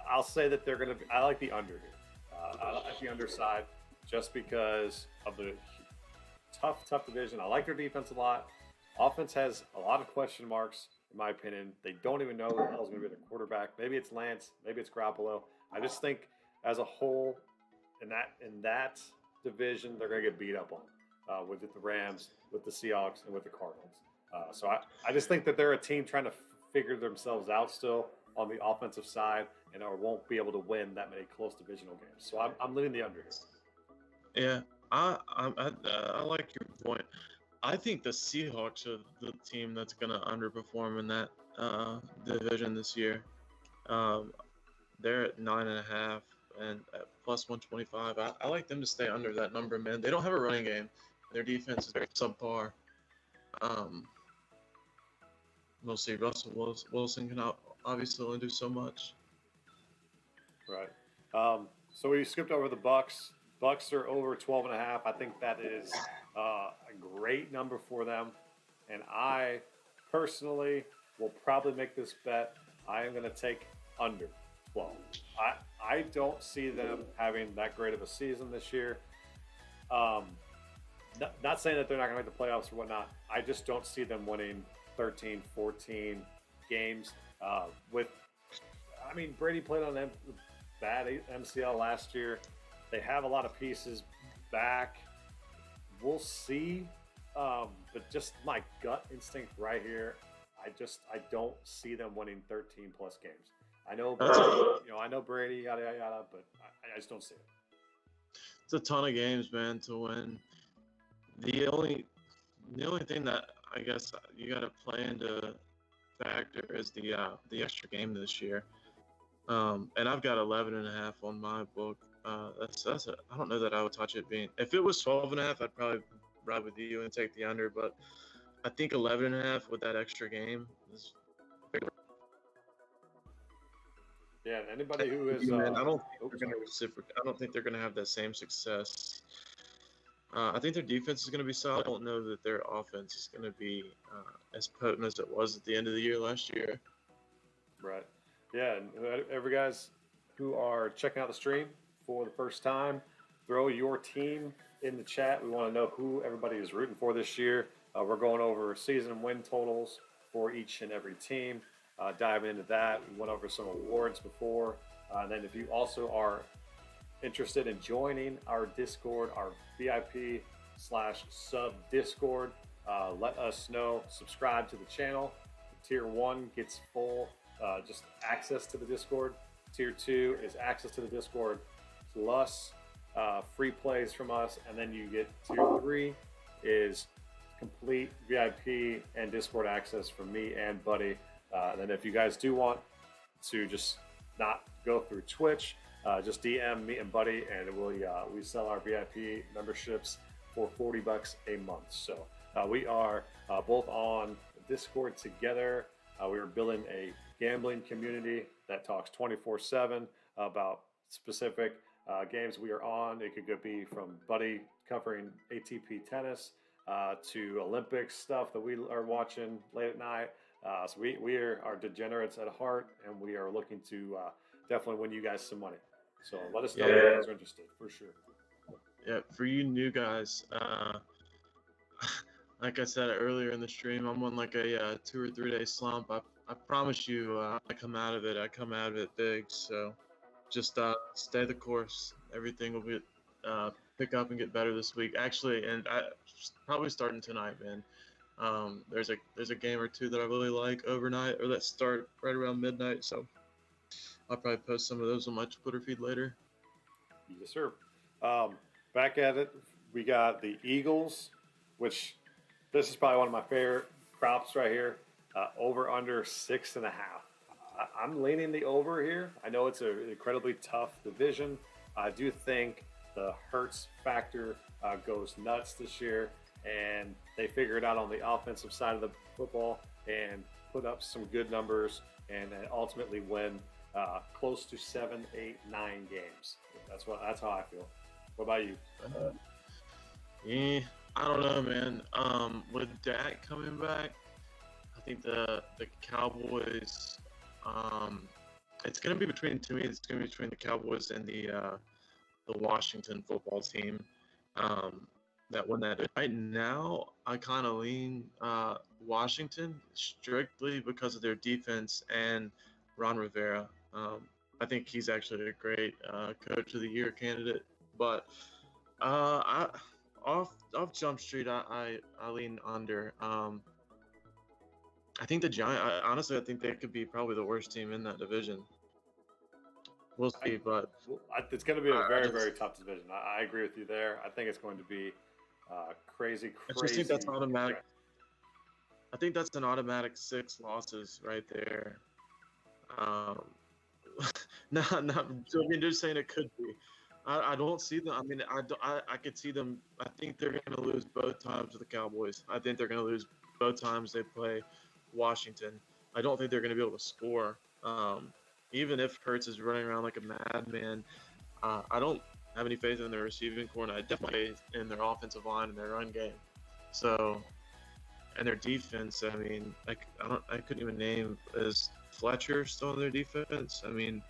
I'll say that they're going to be. I like the under here. I like the underside just because of the tough division. I like their defense a lot. Offense has a lot of question marks, in my opinion. They don't even know who the hell is going to be their quarterback. Maybe it's Lance. Maybe it's Garoppolo. I just think as a whole, in that division, they're going to get beat up on with the Rams, with the Seahawks, and with the Cardinals. So I just think that they're a team trying to figure themselves out still on the offensive side, and won't be able to win that many close divisional games. So I'm leaning the under here. Yeah, I like your point. I think the Seahawks are the team that's going to underperform in that division this year. They're at 9.5 and at plus 125. I like them to stay under that number, man. They don't have a running game. Their defense is very subpar. We'll see. Russell Wilson can obviously only do so much. Right. So we skipped over the Bucks. Bucks are over 12.5. I think that is a great number for them. And I personally will probably make this bet. I am going to take under 12. I don't see them having that great of a season this year. Not saying that they're not going to make the playoffs or whatnot. I just don't see them winning 13, 14 games. Brady played on bad MCL last year. They have a lot of pieces back. We'll see. But just my gut instinct right here, I don't see them winning 13 plus games. I know Brady, yada yada yada, but I just don't see it. It's a ton of games, man, to win. The only thing that I guess you got to play into factor is the extra game this year. And I've got 11.5 on my book. I don't know that I would touch it being. If it was 12.5, I'd probably ride with you and take the under. But I think 11.5 with that extra game is. Yeah, and anybody who is, Man, I don't think they're going to reciprocate. I don't think they're going to have that same success. I think their defense is going to be solid. I don't know that their offense is going to be as potent as it was at the end of the year last year. Right. Yeah, and every guys who are checking out the stream for the first time, throw your team in the chat. We want to know who everybody is rooting for this year. We're going over season win totals for each and every team. Diving into that, we went over some awards before. And then if you also are interested in joining our Discord, our VIP/sub Discord, let us know. Subscribe to the channel. Tier 1 gets full just access to the Discord. Tier 2 is access to the Discord plus free plays from us. And then you get Tier 3 is complete VIP and Discord access from me and Buddy. And then if you guys do want to just not go through Twitch, just DM me and Buddy, and we sell our VIP memberships for $40 a month. So we are both on Discord together. We are building a gambling community that talks 24/7 about specific games we are on. It could be from Buddy covering ATP tennis to Olympics stuff that we are watching late at night. So we are degenerates at heart, and we are looking to definitely win you guys some money. So let us know if you guys are interested, for sure. Yeah, for you new guys, like I said earlier in the stream, I'm on like a 2 or 3 day slump. I promise you, I come out of it big. So just stay the course. Everything will be pick up and get better this week. Actually, and I probably starting tonight, man. There's a game or two that I really like overnight, or that start right around midnight. So I'll probably post some of those on my Twitter feed later. Yes, sir. Back at it, we got the Eagles, which this is probably one of my favorite props right here. Over under 6.5. I'm leaning the over here. I know it's an incredibly tough division. I do think the Hurts factor goes nuts this year, and they figure it out on the offensive side of the football and put up some good numbers, and ultimately win close to 7, 8, 9 games. That's how I feel. What about you? Yeah, I don't know, man. With Dak coming back, I think the Cowboys. It's gonna be between the Cowboys and the Washington football team. That win that. Right now, I kind of lean Washington strictly because of their defense and Ron Rivera. I think he's actually a great Coach of the Year candidate. But off Jump Street, I lean under. I think the Giants. Honestly, I think they could be probably the worst team in that division. We'll see, but it's going to be a very tough division. I agree with you there. I think it's going to be crazy. I just think that's automatic. I think that's an automatic 6 losses right there. Just saying it could be. I don't see them. I mean, I could see them. I think they're going to lose both times to the Cowboys. I think they're going to lose both times they play Washington. I don't think they're going to be able to score. Even if Hurts is running around like a madman, I don't have any faith in their receiving core, and I definitely have faith in their offensive line and their run game. So, and their defense. I mean, I couldn't even name, is Fletcher still on their defense? I mean,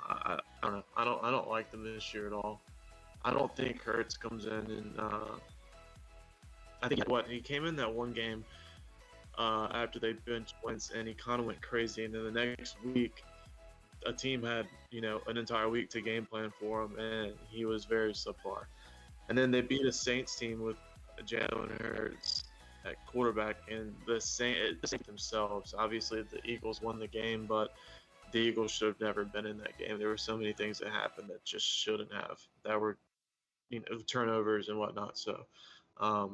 I don't know. I don't like them this year at all. I don't think Hurts comes in and I think he came in that one game after they benched Wentz, and he kind of went crazy, and then the next week a team had an entire week to game plan for him, and he was very subpar. And then they beat a Saints team with Jalen Hurts at quarterback, and the Saints themselves. Obviously, the Eagles won the game, but the Eagles should have never been in that game. There were so many things that happened that just shouldn't have. That were, turnovers and whatnot. So, I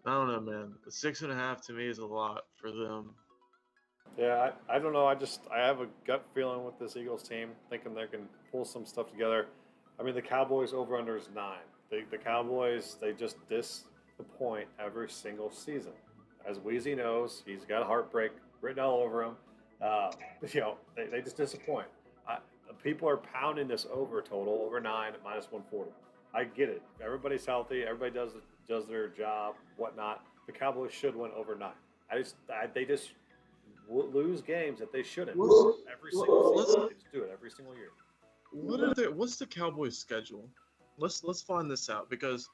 don't know, man. The 6.5 to me is a lot for them. Yeah, I don't know. I have a gut feeling with this Eagles team, thinking they can pull some stuff together. I mean, the Cowboys over under is 9. The Cowboys, they just the point every single season. As Wheezy knows, he's got a heartbreak written all over him. Uh, they just disappoint. I, People are pounding this over total, over 9 at -140. I get it. Everybody's healthy. Everybody does their job, whatnot. The Cowboys should win over 9. They just lose games that they shouldn't every single season. They just do it every single year. What's the Cowboys' schedule? Let's find this out, because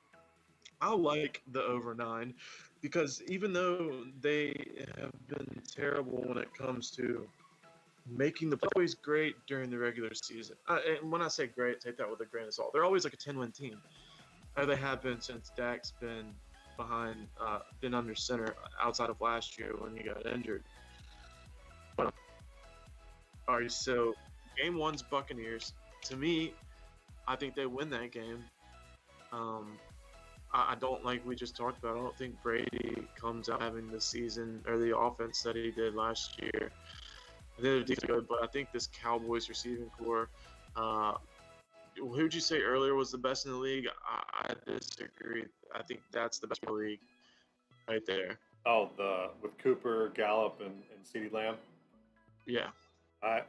I like the over 9, because even though they have been terrible when it comes to making the plays great during the regular season, and when I say great, take that with a grain of salt. They're always like a 10-win team. They have been since Dak's been been under center, outside of last year when he got injured. But all right, so game 1's Buccaneers. To me, I think they win that game. I don't, like we just talked about, I don't think Brady comes out having the season or the offense that he did last year. They're good, but I think this Cowboys receiving core, who'd you say earlier was the best in the league? I disagree. I think that's the best in the league right there. Oh, with Cooper, Gallup, and CeeDee Lamb? Yeah. I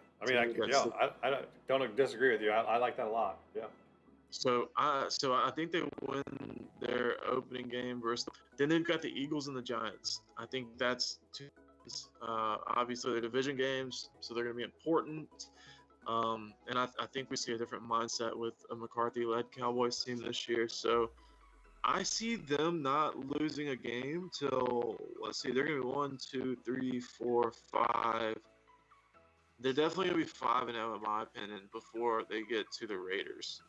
don't disagree with you. I like that a lot. Yeah. So I think they win their opening game versus. Then they've got the Eagles and the Giants. I think that's two. Obviously, they're division games, so they're going to be important. And I think we see a different mindset with a McCarthy-led Cowboys team this year. So I see them not losing a game till, let's see, they're going to be 1, 2, 3, 4, 5. They're definitely going to be 5-0 in my opinion before they get to the Raiders.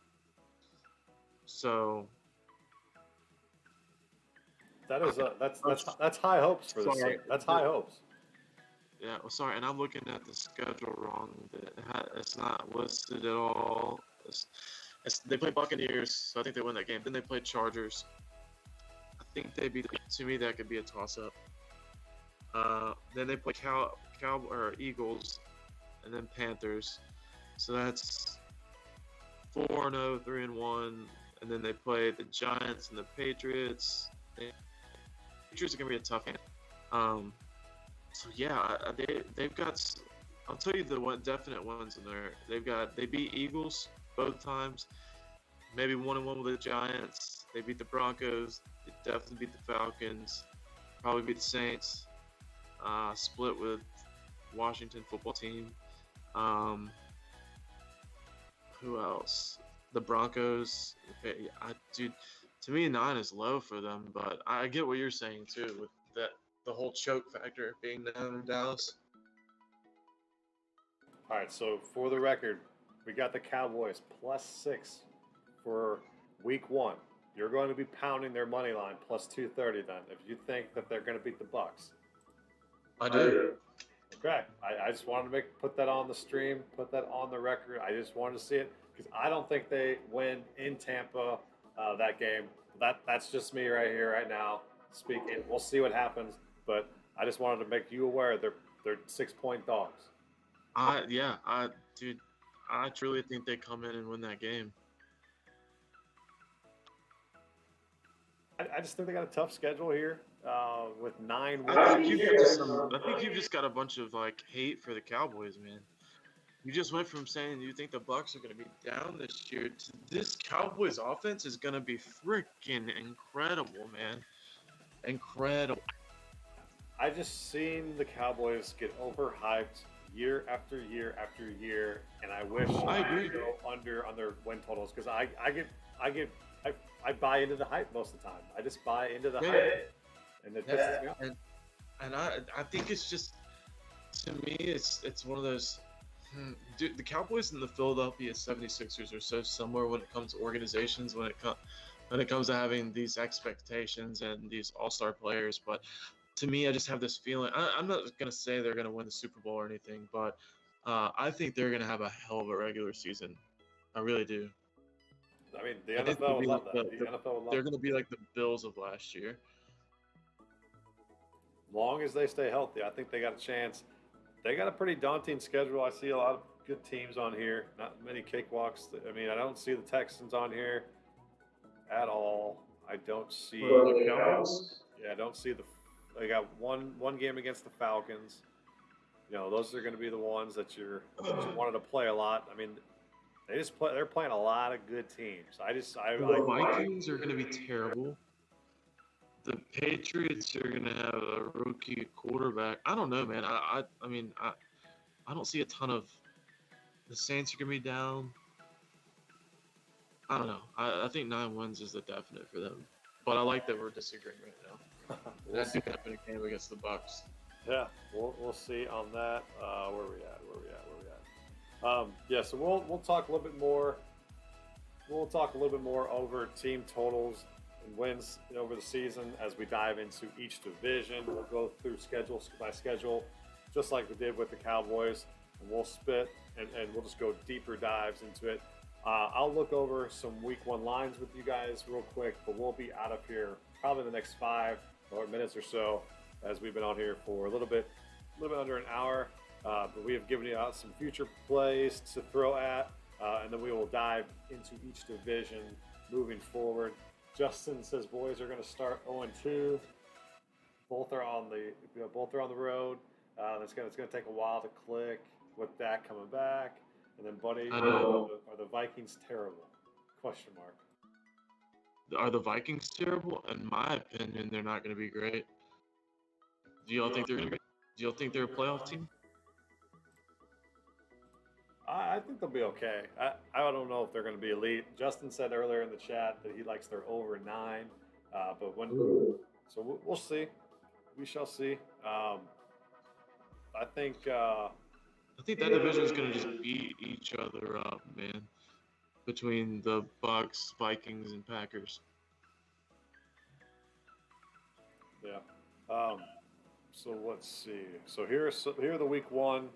So that's high hopes for this team. That's high hopes. Yeah, well, sorry, and I'm looking at the schedule wrong. It's not listed at all. They play Buccaneers, so I think they win that game. Then they play Chargers. I think they beat. To me, that could be a toss-up. Then they play Eagles, and then Panthers. So that's 4-0, 3-1, and then they play the Giants and the Patriots. The Patriots are gonna be a tough game. So yeah, they've got. I'll tell you the definite ones in there. They beat Eagles both times. Maybe 1-1 with the Giants. They beat the Broncos. They definitely beat the Falcons. Probably beat the Saints. Split with Washington football team. Who else? The Broncos. Dude, to me 9 is low for them, but I get what you're saying too with that. The whole choke factor being down in Dallas. All right, so for the record, we got the Cowboys +6 for week 1. You're going to be pounding their money line +230 then, if you think that they're going to beat the Bucs. I do. Okay, I just wanted to put that on the stream, put that on the record. I just wanted to see it because I don't think they win in Tampa that game. That's just me right here, right now, speaking. We'll see what happens. But I just wanted to make you aware they're 6-point dogs. Dude, I truly think they come in and win that game. I just think they got a tough schedule here with 9 wins. I think you've just got a bunch of hate for the Cowboys, man. You just went from saying you think the Bucs are going to be down this year to this Cowboys offense is going to be freaking incredible, man. Incredible. I just seen the Cowboys get overhyped year after year after year, and I wish I could go under on their win totals because I buy into the hype most of the time. I just buy into the hype, and it pisses me off. And I think it's just, to me, it's one of those. Dude, the Cowboys and the Philadelphia 76ers are so similar when it comes to organizations. When it comes to having these expectations and these all-star players, but to me, I just have this feeling. I'm not going to say they're going to win the Super Bowl or anything, but I think they're going to have a hell of a regular season. I really do. I mean, the NFL would love that. They're going to be like the Bills of last year. Long as they stay healthy, I think they got a chance. They got a pretty daunting schedule. I see a lot of good teams on here. Not many cakewalks. I mean, I don't see the Texans on here at all. I don't see. For the Cowboys? Yeah, I don't see the. They got one game against the Falcons. Those are going to be the ones that you wanted to play a lot. I mean, they're playing a lot of good teams. The Vikings are going to be terrible. The Patriots are going to have a rookie quarterback. I don't know, man. I mean, I don't see a ton of. The Saints are going to be down. I don't know. I think 9 wins is the definite for them. But I like that we're disagreeing right now. That could happen a game against the Bucks. Yeah, we'll see on that. Where we at? Yeah, so we'll talk a little bit more. We'll talk a little bit more over team totals and wins over the season as we dive into each division. We'll go through schedule by schedule, just like we did with the Cowboys, and we'll spit and we'll just go deeper dives into it. I'll look over some week 1 lines with you guys real quick, but we'll be out of here probably the next 5 minutes or so, as we've been on here for a little bit under an hour. But we have given you out some future plays to throw at, and then we will dive into each division moving forward. Justin says boys are going to start 0-2. Both are on the road. It's going to take a while to click with that coming back. And then, Buddy, are the Vikings terrible? Question mark. Are the Vikings terrible? In my opinion, they're not going to be great. Do y'all think they're going to be? Do y'all think they're a playoff team? I think they'll be okay. I don't know if they're going to be elite. Justin said earlier in the chat that he likes their over 9, but so we'll see. We shall see. I think that division is going to just beat each other up, man. Between the Bucks, Vikings, and Packers. Yeah. So let's see. So here are the week 1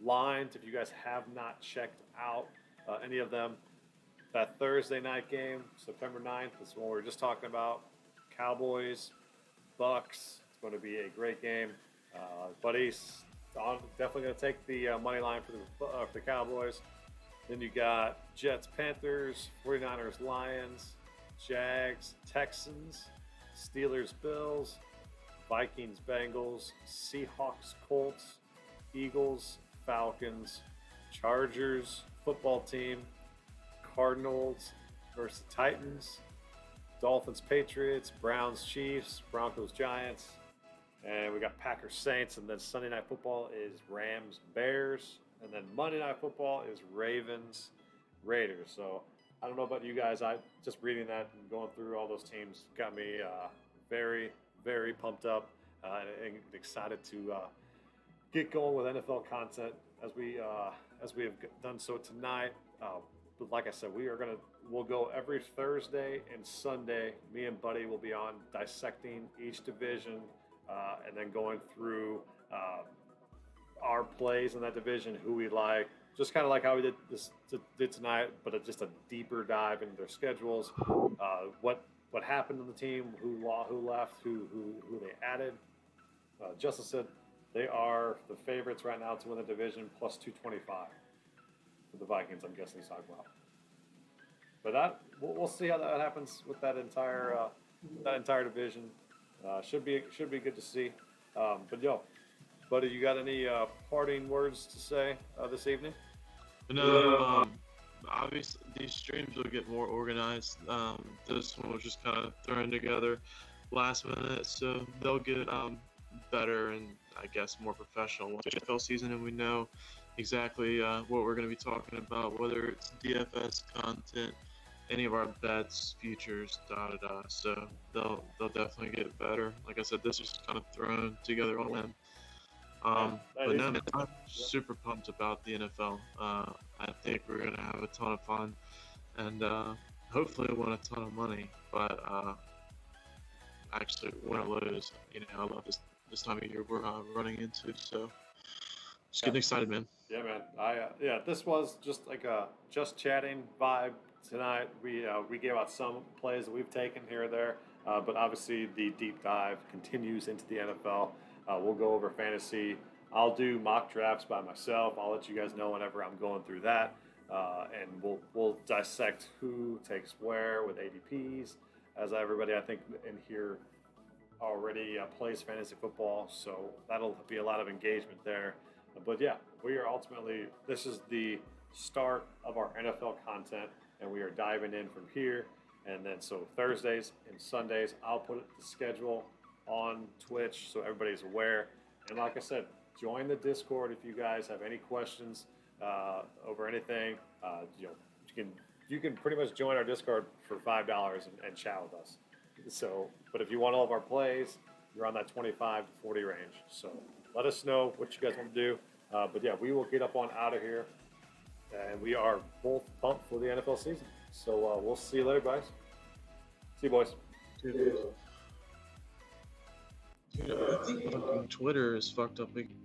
lines. If you guys have not checked out any of them, that Thursday night game, September 9th, is the one we were just talking about. Cowboys, Bucks. It's going to be a great game. Buddy's definitely going to take the money line for the Cowboys. Then you got Jets, Panthers, 49ers, Lions, Jags, Texans, Steelers, Bills, Vikings, Bengals, Seahawks, Colts, Eagles, Falcons, Chargers, football team, Cardinals versus Titans, Dolphins, Patriots, Browns, Chiefs, Broncos, Giants, and we got Packers, Saints, and then Sunday Night Football is Rams, Bears, and then Monday Night Football is Ravens, Raiders. So I don't know about you guys. I just reading that and going through all those teams got me very, very pumped up and excited to get going with NFL content as we have done so tonight. But like I said, we'll go every Thursday and Sunday. Me and Buddy will be on dissecting each division and then going through our plays in that division, who we like, just kind of like how we did tonight, but just a deeper dive into their schedules, what happened to the team, who left, who they added. Justin said they are the favorites right now to win the division, plus 225 for the Vikings. I'm guessing he's talking about. But we'll see how that happens with that entire division. Should be good to see. But Buddy, you got any parting words to say this evening? No, obviously these streams will get more organized. This one was just kind of thrown together last minute, so they'll get better and I guess more professional once the NFL season, and we know exactly what we're going to be talking about, whether it's DFS content, any of our bets, futures, So they'll definitely get better. Like I said, this is kind of thrown together on a whim. But no, I'm super pumped about the NFL. I think we're going to have a ton of fun and hopefully win a ton of money. But actually, win or lose, I love this time of year we're running into. So just getting excited, man. Yeah, man. This was just like a just chatting vibe tonight. We gave out some plays that we've taken here or there, but obviously the deep dive continues into the NFL. We'll go over fantasy. I'll do mock drafts by myself. I'll let you guys know whenever I'm going through that, and we'll dissect who takes where with ADPs. as everybody I think in here already plays fantasy football, so that'll be a lot of engagement there. But yeah, we are ultimately, this is the start of our NFL content, and we are diving in from here. And then so Thursdays and Sundays, I'll put the schedule on Twitch so everybody's aware. And like I said, join the Discord if you guys have any questions over anything. You can pretty much join our Discord for $5 and chat with us. So, but if you want all of our plays, you're on that 25 to 40 range. So let us know what you guys want to do. But yeah, we will get up on out of here, and we are both pumped for the NFL season. So we'll see you later, guys. See you, boys. Dude, I think fucking Twitter is fucked up again.